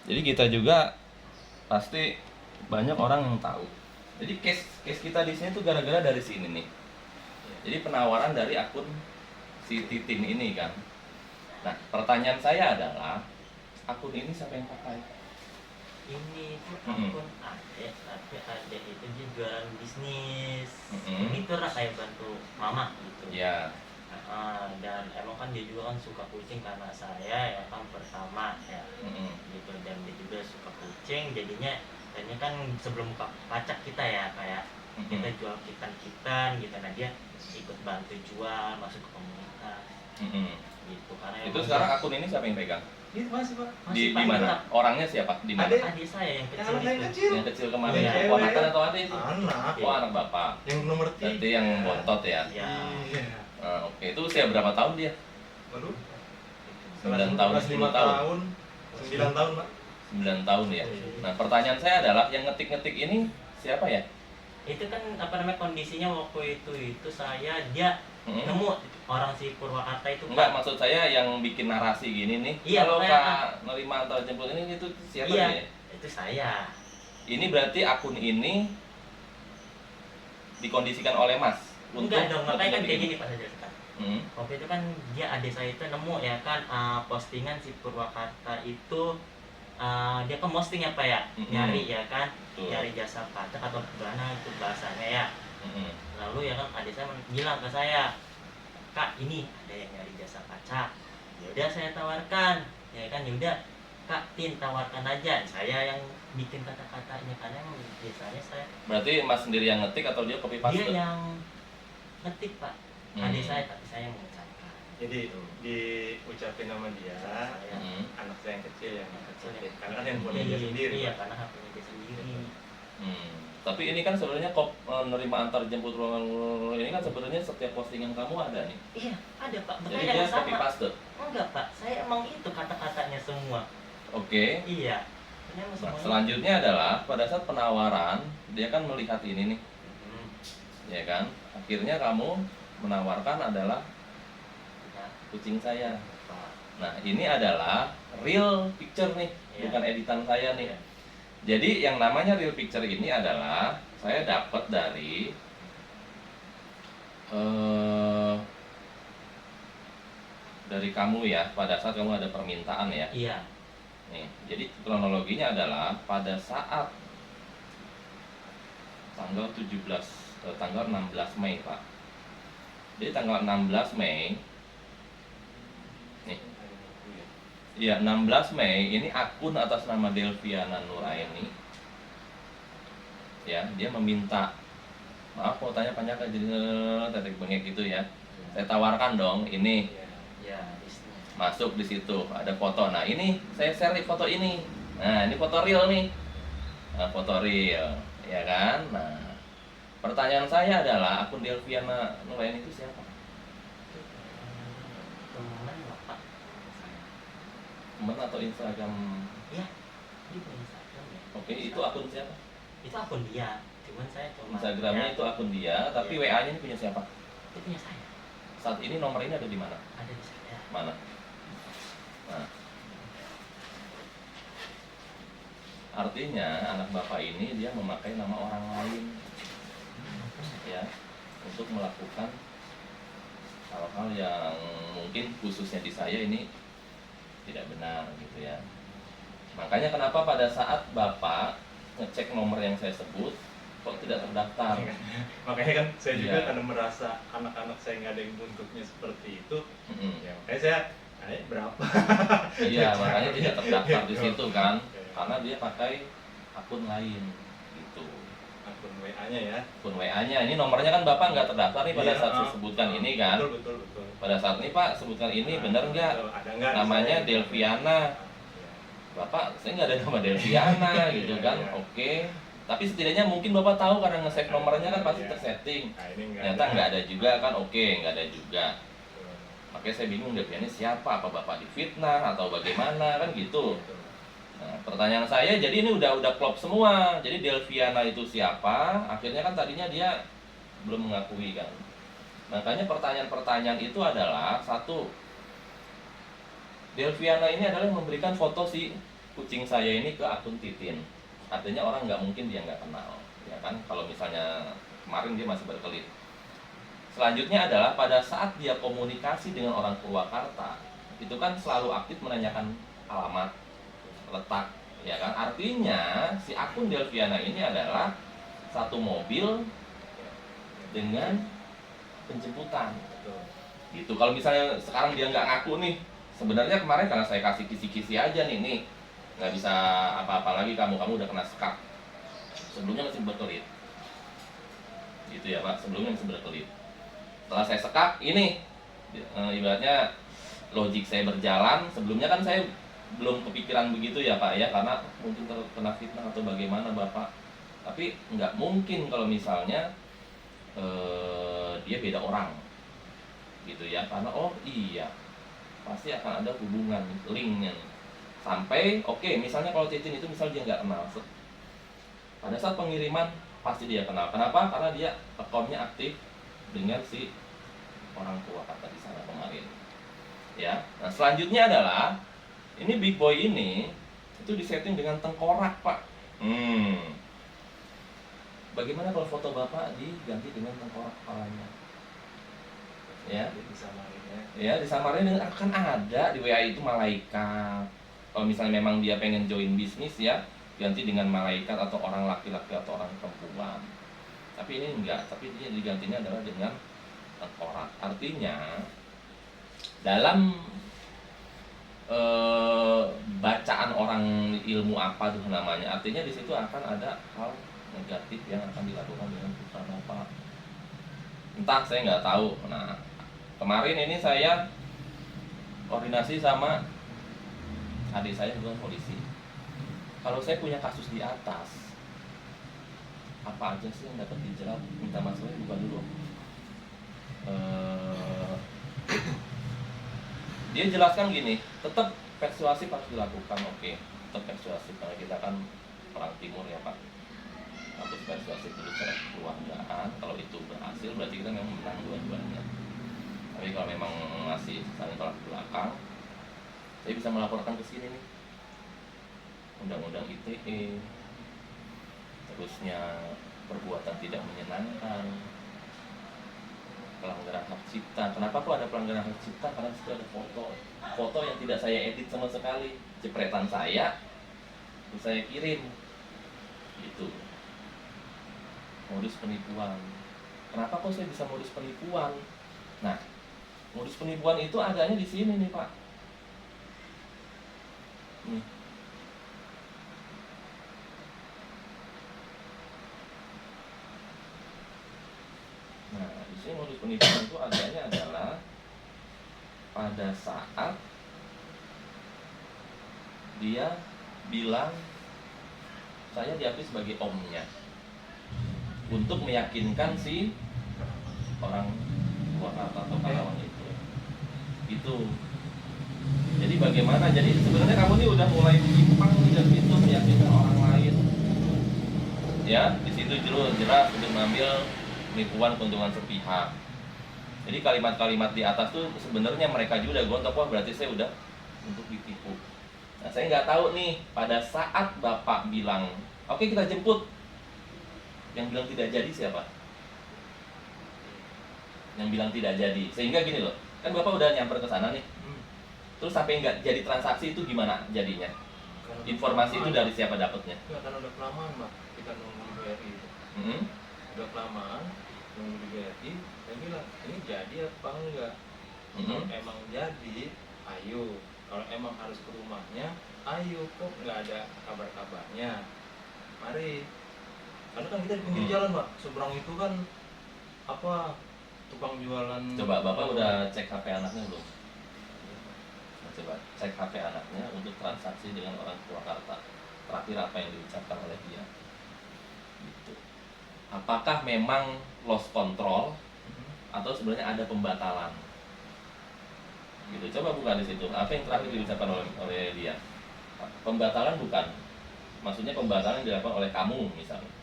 Jadi kita juga pasti banyak orang yang tahu. Jadi case kita di sini tuh gara-gara dari sini nih. Jadi penawaran dari akun si Titin ini kan. Nah, pertanyaan saya adalah akun ini siapa yang pakai? Ini tuh akun adek, tapi adek itu dia jualan bisnis. Ini tuh kayak bantu mama gitu. Ya. Dan emang kan dia juga kan suka kucing karena saya ya kan pertama ya gitu, dan dia juga suka kucing, jadinya kan sebelum buka pacak kita ya kayak kita jual kitan gitu, nah dia ikut bantu jual, masuk ke komunitas gitu. Karena itu sekarang akun ini siapa yang pegang? Ini masih Pak. Di mana? Orangnya siapa? Di mana? Adik saya yang kecil itu. Yang kecil kemarin. Iya. Ponakan atau adik sih? Anak. Oh, anak bapak. Yang nomor 3. Berarti yang bontot ya? Iya. Oke, itu usia berapa tahun dia? Waduh. 9 tahun, 10 tahun. 9 tahun, Pak. 9 tahun ya. Nah, pertanyaan saya adalah yang ngetik-ngetik ini siapa ya? Itu kan kondisinya waktu itu dia nemu orang si Purwakarta itu. Enggak, maksud saya yang bikin narasi gini nih. Iya, kalau pokoknya, Kak nerima antar jemput ini itu siapa iya, ya? itu saya. Ini berarti akun ini dikondisikan oleh Mas. Enggak dong, makanya kan kayak gini Pak saja sekarang. Waktu itu kan dia, adik saya itu nemu ya kan postingan si Purwakarta itu, dia kan posting ya Pak ya, nyari ya kan, nyari jasa pajak atau gimana itu bahasanya ya. Lalu ya kan adik saya bilang ke saya, Kak ini ada yang nyari jasa pajak. Ya udah saya tawarkan, ya kan, yaudah Kak Tin tawarkan aja, saya yang bikin kata-katanya karena emang biasanya saya. Berarti Mas sendiri yang ngetik atau dia copy paste? Dia yang ngetik Pak, adik saya, tapi saya yang mengucapkan. Jadi diucapin nama dia, anak saya yang kecil yang ngetik. Karena kan handphone dia sendiri. Iya, karena HP-nya dia sendiri. Tapi ini kan sebenarnya menerima antar jemput ini kan sebenarnya setiap postingan kamu ada nih. Iya, ada Pak. Jadi dia copy paste? Enggak Pak, saya emang itu kata-katanya semua. Oke. Iya. Nah, selanjutnya adalah pada saat penawaran dia kan melihat ini nih, ya kan. Akhirnya kamu menawarkan adalah kucing saya. Nah, ini adalah real picture nih, bukan editan saya nih. Jadi yang namanya real picture ini adalah saya dapat dari kamu ya, pada saat kamu ada permintaan ya. Iya. Nih, jadi kronologinya adalah pada saat tanggal 16 Mei, Pak. Jadi tanggal 16 Mei nih. Iya, 16 Mei ini akun atas nama Delviana Nuraini. Ya, dia meminta, maaf mau tanya panjang aja, tetek bengek gitu ya. Saya tawarkan dong ini. Masuk di situ ada foto. Nah, ini saya share foto ini. Nah, ini foto real nih. Nah, foto real, ya kan? Nah, pertanyaan saya adalah akun Delviana Nuraini itu siapa? Teman Bapak. Teman atau Instagram? Iya, itu Instagram ya. Oke, itu akun siapa? Itu akun dia. Cuman saya cuma Instagramnya itu akun dia, tapi WA-nya ini punya siapa? Itu punya saya. Saat ini nomor ini ada di mana? Ada di saya. Mana? Nah, artinya anak bapak ini dia memakai nama orang lain, ya, untuk melakukan hal-hal yang mungkin khususnya di saya ini tidak benar gitu ya. Makanya kenapa pada saat bapak ngecek nomor yang saya sebut kok tidak terdaftar. Makanya kan saya juga karena merasa anak-anak saya nggak ada yang bentuknya seperti itu, ya makanya saya berapa? Iya, makanya tidak terdaftar di situ kan, karena dia pakai akun lain gitu. Akun WA-nya ya. Akun WA-nya, ini nomornya kan bapak nggak terdaftar nih pada saat saya sebutkan ini kan. Betul. Pada saat ini Pak sebutkan ini benar nggak? Ada nggak? Namanya Delviana. Bapak, saya nggak ada nama Delviana gitu kan. Oke. Tapi setidaknya mungkin bapak tahu karena nge-save nomornya kan pasti tersetting. Ternyata nggak ada juga kan. Oke, nggak ada juga. Makanya saya bingung Delviana siapa, apa bapak difitnah atau bagaimana kan gitu. Nah, pertanyaan saya jadi ini udah klop semua. Jadi Delviana itu siapa? Akhirnya kan tadinya dia belum mengakui kan. Makanya pertanyaan-pertanyaan itu adalah satu, Delviana ini adalah yang memberikan foto si kucing saya ini ke akun Titin. Artinya orang nggak mungkin dia nggak kenal, ya kan? Kalau misalnya kemarin dia masih berkelit. Selanjutnya adalah pada saat dia komunikasi dengan orang Purwakarta, itu kan selalu aktif menanyakan alamat, letak, ya kan? Artinya si akun Delviana ini adalah satu mobil dengan penjemputan. Gitu. Kalau misalnya sekarang dia nggak ngaku nih, sebenarnya kemarin karena saya kasih kisi-kisi aja nih nggak bisa apa-apa lagi, kamu udah kena sekap. Sebelumnya masih berkelit, gitu ya Pak. Sebelumnya masih berkelit. Setelah saya sekap, ini ibaratnya logik saya berjalan. Sebelumnya kan saya belum kepikiran begitu ya Pak ya, karena mungkin terkena fitnah atau bagaimana Bapak. Tapi nggak mungkin kalau misalnya dia beda orang, gitu ya. Karena oh iya, pasti akan ada hubungan linknya sampai misalnya kalau Titin itu misal dia nggak kenal, pada saat pengiriman pasti dia kenal. Kenapa? Karena dia akunnya aktif dengan si orang tua kata di sana kemarin, ya. Nah selanjutnya adalah ini big boy ini itu disetting dengan tengkorak Pak. Bagaimana kalau foto Bapak diganti dengan tengkorak kepalanya? Ya, disamarin dengan akan ada di WA itu malaikat. Kalau misalnya memang dia pengen join bisnis ya, ganti dengan malaikat atau orang laki-laki atau orang perempuan. Tapi ini enggak, tapi dia digantinya adalah dengan tengkorak. Artinya dalam bacaan orang ilmu apa tuh namanya, artinya di situ akan ada hal negatif yang akan dilakukan dengan putra Bapak. Entah, saya nggak tahu. Nah, kemarin ini saya koordinasi sama adik saya juga polisi. Kalau saya punya kasus di atas, apa aja sih yang dapat dijerat? Minta masalahnya bukan dulu. Dia jelaskan gini, tetap persuasif harus dilakukan, tetap persuasif karena kita kan orang timur ya Pak. Harus persuasif dulu secara kekeluargaan. Kalau itu berhasil berarti kita memang menang dua-duanya. Tapi kalau memang masih saling tolak belakang, saya bisa melaporkan ke sini nih, undang-undang ITE, terusnya perbuatan tidak menyenangkan, pelanggaran hak cipta. Kenapa kok ada pelanggaran hak cipta? Karena di situ ada foto yang tidak saya edit sama sekali, jepretan saya, terus saya kirim, gitu. Modus penipuan. Kenapa kok saya bisa modus penipuan? Nah, modus penipuan itu adanya di sini nih Pak. Nih. Nah, di sini modus penipuan itu adanya adalah pada saat dia bilang saya diakui sebagai omnya untuk meyakinkan si orang Purwakarta atau karyawan itu. Jadi bagaimana? Jadi sebenarnya kamu ini udah mulai menyimpang dan itu meyakinkan orang lain. Ya, di situ jelas untuk mengambil penipuan keuntungan sepihak. Jadi kalimat-kalimat di atas tuh sebenarnya mereka juga udah gontok, wah berarti saya udah untuk ditipu. Nah, saya nggak tahu nih pada saat Bapak bilang, oke kita jemput. Yang bilang tidak jadi siapa? Yang bilang tidak jadi. Sehingga gini loh, kan Bapak udah nyamper ke sana nih. Terus sampai nggak jadi transaksi itu gimana jadinya? Informasi itu dari siapa dapatnya? Karena udah kelamaan Pak, kita nunggu di BRI itu. Udah kelamaan nunggu di BRI, saya bilang ini jadi apa enggak? Kalau emang jadi, ayo. Kalau emang harus ke rumahnya, ayo. Kok nggak ada kabar-kabarnya? Mari. Karena kan kita di pinggir jalan Pak, seberang itu kan apa tukang jualan. Coba Bapak udah cek HP anaknya belum? Coba cek HP anaknya untuk transaksi dengan orang Purwakarta. Terakhir apa yang diucapkan oleh dia? Gitu. Apakah memang lost control atau sebenarnya ada pembatalan? Gitu. Coba buka di situ. Apa yang terakhir diucapkan oleh dia? Pembatalan bukan. Maksudnya pembatalan yang dilakukan oleh kamu misalnya.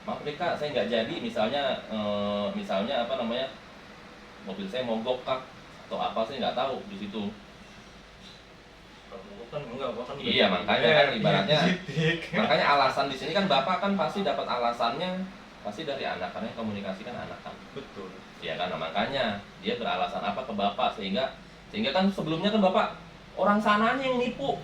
Maaf deh Kak, saya nggak jadi misalnya apa namanya, mobil saya mogok Kak atau apa, saya nggak tahu di situ. kan enggak, gua kan Iya, makanya kan ibaratnya makanya alasan di sini kan bapak kan pasti dapat alasannya pasti dari anak, karena yang komunikasi kan anak kan. betul. Ya kan, nah, makanya dia beralasan apa ke bapak sehingga kan sebelumnya kan bapak orang sananya yang nipu,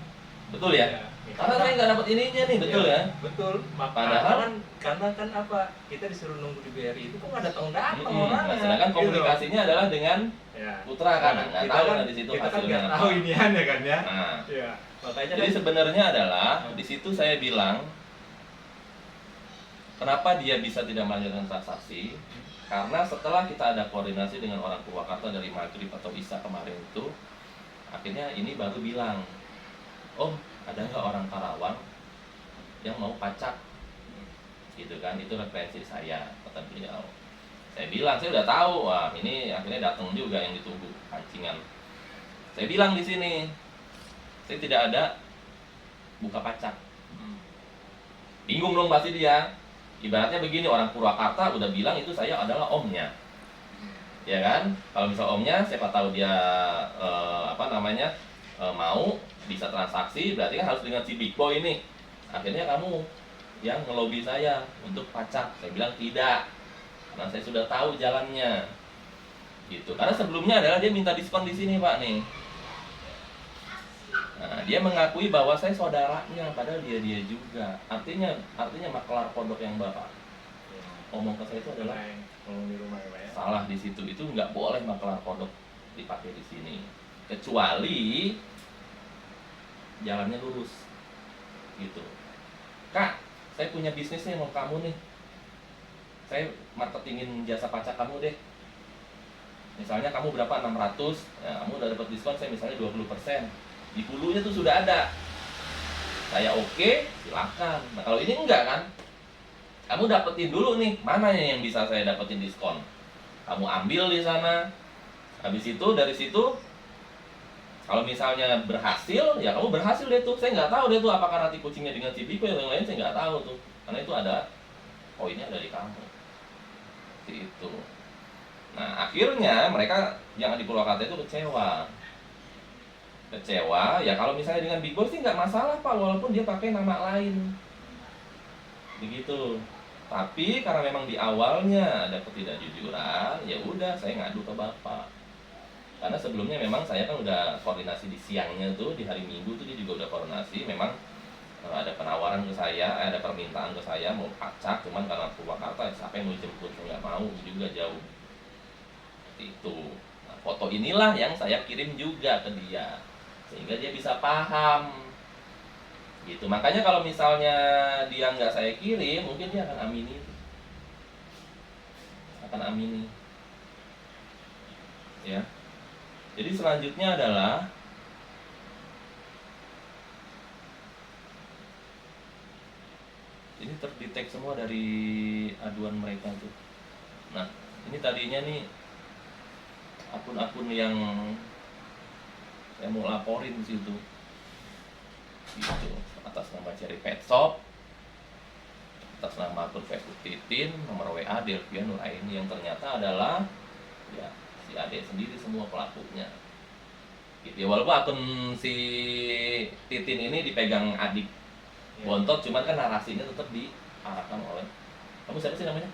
betul ya? Iya. Karena saya nggak dapat ininya nih, betul Iya, ya? betul. Padahal kan karena kan apa? Kita disuruh nunggu di BRI itu kok nggak datang-datang orangnya. Nah, sedangkan Gitu. komunikasinya adalah dengan Ya. putra kan, Nah, nggak kita tahu kan, nah di situ kita kan hasilnya nggak apa. tahu iniannya kan ya. Nah, Iya. Makanya jadi kan sebenarnya adalah di situ saya bilang kenapa dia bisa tidak melanjutkan transaksi? Karena setelah kita ada koordinasi dengan orang Purwakarta dari maghrib atau isya kemarin itu, akhirnya ini baru bilang, Om, ada nggak orang Karawang yang mau pacak? Gitu kan, itu referensi saya, kata beliau. Saya bilang, saya udah tahu, wah ini akhirnya datang juga yang ditunggu, pancingan. Saya bilang di sini, saya tidak ada buka pacak. Bingung dong pasti dia. Ibaratnya begini, orang Purwakarta udah bilang itu saya adalah omnya, ya kan? Kalau misal omnya, siapa tahu dia mau bisa transaksi, berarti kan harus dengan si big boy ini. Akhirnya kamu yang ngelobi saya untuk pacak. Saya bilang tidak, karena saya sudah tahu jalannya, gitu. Karena sebelumnya adalah dia minta diskon di sini pak nih. Nah, dia mengakui bahwa saya saudaranya, padahal dia juga. Artinya maklar pondok yang bapak ngomong ke saya itu adalah ngomong di rumah ya. salah di situ. Itu nggak boleh maklar pondok dipakai di sini, kecuali jalannya lurus, gitu. Kak, saya punya bisnis nih mau kamu nih. Saya marketingin jasa pacak kamu deh. Misalnya kamu berapa? 600, ya, kamu udah dapat diskon saya misalnya 20%. Di hulunya tuh sudah ada. Saya oke, silakan. Nah kalau ini enggak kan, kamu dapetin dulu nih mana yang bisa saya dapetin diskon. Kamu ambil di sana. Habis itu dari situ, kalau misalnya berhasil, ya kamu berhasil deh tuh. Saya nggak tahu deh tuh apakah nanti kucingnya dengan si Biko yang lain, saya nggak tahu tuh. Karena itu ada poinnya ada di kamu. Seperti itu. Nah akhirnya mereka yang di Purwakarta itu kecewa ya. Kalau misalnya dengan Big Boss sih nggak masalah pak, walaupun dia pakai nama lain begitu. Tapi karena memang di awalnya ada ketidakjujuran, ya udah saya ngadu ke bapak. Karena sebelumnya memang saya kan udah koordinasi di siangnya tuh, di hari Minggu tuh dia juga udah koordinasi. Memang ada penawaran ke saya, ada permintaan ke saya mau pacak, cuman karena Purwakarta siapa yang mau jemput, saya nggak mau juga jauh. Seperti itu. Nah, foto inilah yang saya kirim juga ke dia, sehingga dia bisa paham gitu. Makanya kalau misalnya dia nggak saya kirim, mungkin dia akan amini ya. Jadi selanjutnya adalah ini terdetek semua dari aduan mereka tuh. Nah ini tadinya nih akun-akun yang saya mau laporin di situ, gitu, atas nama Cherry Pet Shop, atas nama akun Facebook Titin, nomor WA Delvia Nuraini, yang ternyata adalah ya si Ade sendiri semua pelakunya. Gitu ya, walaupun akun si Titin ini dipegang adik Bontot, cuman kan narasinya tetap diarahkan oleh kamu siapa sih namanya?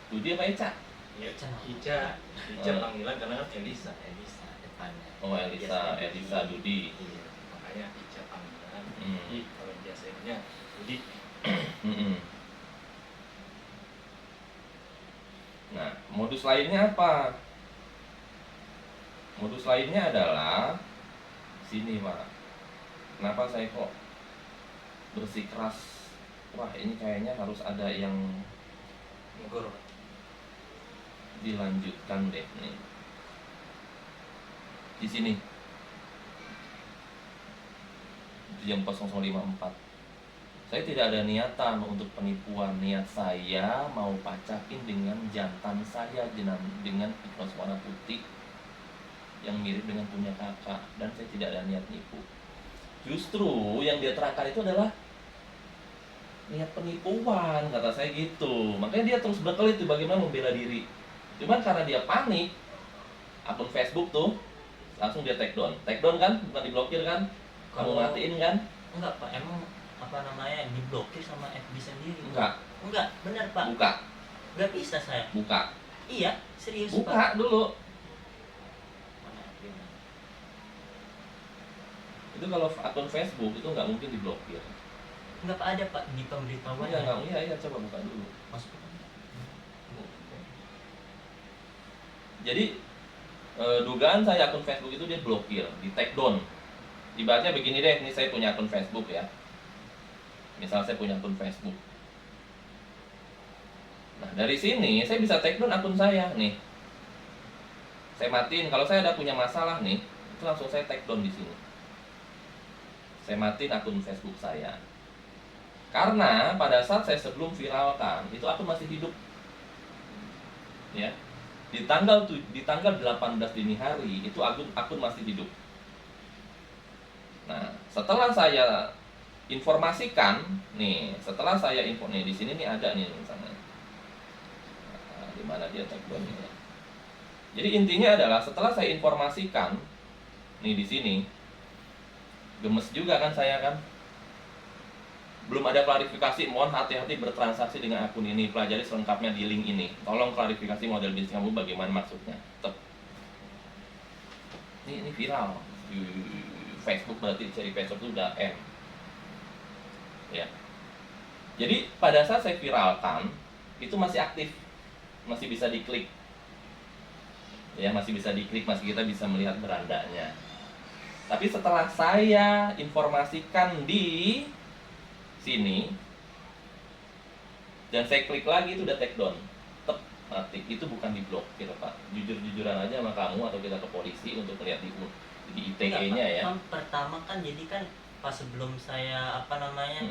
Dudi apa Eca? Ica panggilan karena kan Elisa depannya. Oh Elisa Dudi. Iya, makanya Ica panggilan. Kalau biasanya Dudi. Nah, modus lainnya apa? Modus lainnya adalah sini pak. Kenapa saya kok bersikeras? Wah ini kayaknya harus ada yang Nggur. dilanjutkan deh nih. Di sini jam 00.54. Saya tidak ada niatan untuk penipuan. Niat saya mau pacakin dengan jantan saya dengan iklan warna putih yang mirip dengan punya kakak, dan saya tidak ada niat nipu. Justru yang dia terangkan itu adalah niat penipuan, kata saya gitu. Makanya dia terus berkelit tuh bagaimana membela diri. Cuman karena dia panik, akun Facebook tuh langsung dia take down kan, bukan diblokir kan, kamu Kalau- matiin kan? Enggak Pak, emang apa namanya diblokir sama FB sendiri? Enggak, Benar Pak. buka, Enggak bisa saya. buka, Iya, serius Pak. buka dulu. Mana FB-nya? Itu kalau akun Facebook itu nggak mungkin diblokir. Enggak Pak, ada Pak di pemberitahuan. Iya, coba buka dulu. Masuk. Jadi dugaan saya akun Facebook itu dia blokir, di take down. Ibaratnya begini deh, ini saya punya akun Facebook ya. Misal saya punya akun Facebook. Nah, dari sini saya bisa take down akun saya nih. Saya matiin, kalau saya ada punya masalah nih, itu langsung saya take down di sini. Saya matiin akun Facebook saya. Karena pada saat saya sebelum viralkan, itu akun masih hidup. Ya. Di tanggal 18 dini hari itu akun masih hidup. Nah, setelah saya informasikan nih, nih di sini nih ada nih misalnya. Nah, di mana dia tagline-nya. Jadi intinya adalah setelah saya informasikan nih di sini, gemes juga kan saya kan. Belum ada klarifikasi, mohon hati-hati bertransaksi dengan akun ini, pelajari selengkapnya di link ini. Tolong klarifikasi model bisnis kamu bagaimana maksudnya. Ini viral. Facebook berarti cari Facebook itu udah M. Ya. Jadi pada saat saya viralkan itu masih aktif, masih bisa diklik. Ya, masih bisa diklik, masih kita bisa melihat berandanya. Tapi setelah saya informasikan di sini dan saya klik lagi itu udah take down, mati. Itu bukan diblokir Pak, jujur-jujuran aja sama kamu atau kita ke polisi untuk melihat di ITE-nya ya. Kan pertama kan jadi kan pas sebelum saya apa namanya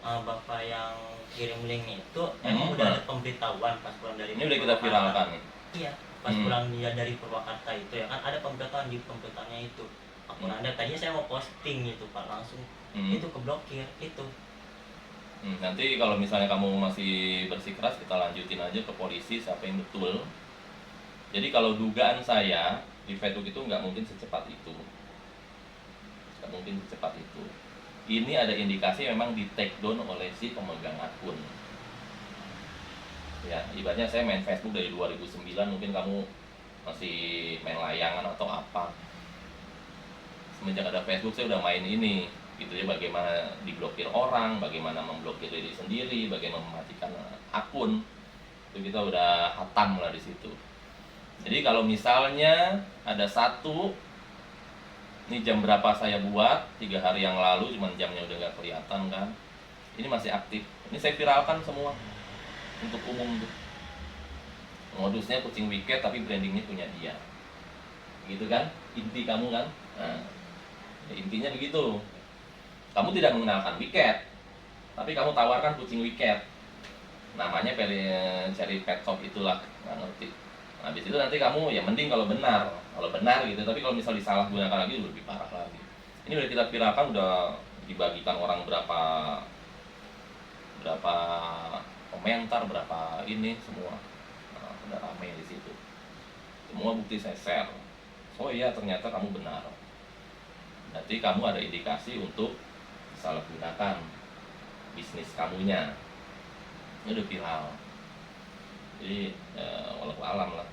bapak yang kirim link itu emang udah ada pemberitahuan pas pulang dari ini udah kita viralkan nih. Iya, pas pulang dia dari Purwakarta itu ya kan ada pemberitahuan di pemberitahuannya itu akun Anda. Tadinya saya mau posting gitu Pak, langsung itu keblokir itu. Nanti kalau misalnya kamu masih bersikeras, kita lanjutin aja ke polisi siapa yang betul. Jadi kalau dugaan saya di Facebook itu nggak mungkin secepat itu. Nggak mungkin secepat itu. Ini ada indikasi memang di take down oleh si pemegang akun. Ya, ibaratnya saya main Facebook dari 2009, mungkin kamu masih main layangan atau apa. Semenjak ada Facebook saya udah main ini. Gitu ya, bagaimana diblokir orang, bagaimana memblokir diri sendiri, bagaimana mematikan akun, itu kita udah hatam lah di situ. Jadi kalau misalnya ada satu, ini jam berapa saya buat, 3 hari yang lalu, cuman jamnya udah nggak kelihatan kan, ini masih aktif. Ini saya viralkan semua untuk umum tuh. Modusnya kucing wicket tapi brandingnya punya dia, gitu kan? Inti kamu kan? Nah, ya intinya begitu. Kamu tidak mengenalkan wicket, tapi kamu tawarkan kucing wicket. Namanya cari pet shop itulah, nggak ngerti. Nah, habis itu nanti kamu ya mending kalau benar gitu. Tapi kalau misal disalahgunakan lagi lebih parah lagi. Ini udah kita viralkan, udah dibagikan orang berapa komentar, berapa ini semua. Nah, udah rame di situ. Semua bukti saya share. Oh iya ternyata kamu benar. Nanti kamu ada indikasi untuk salah gunakan bisnis kamunya. Ini udah viral. Jadi walau alam lah.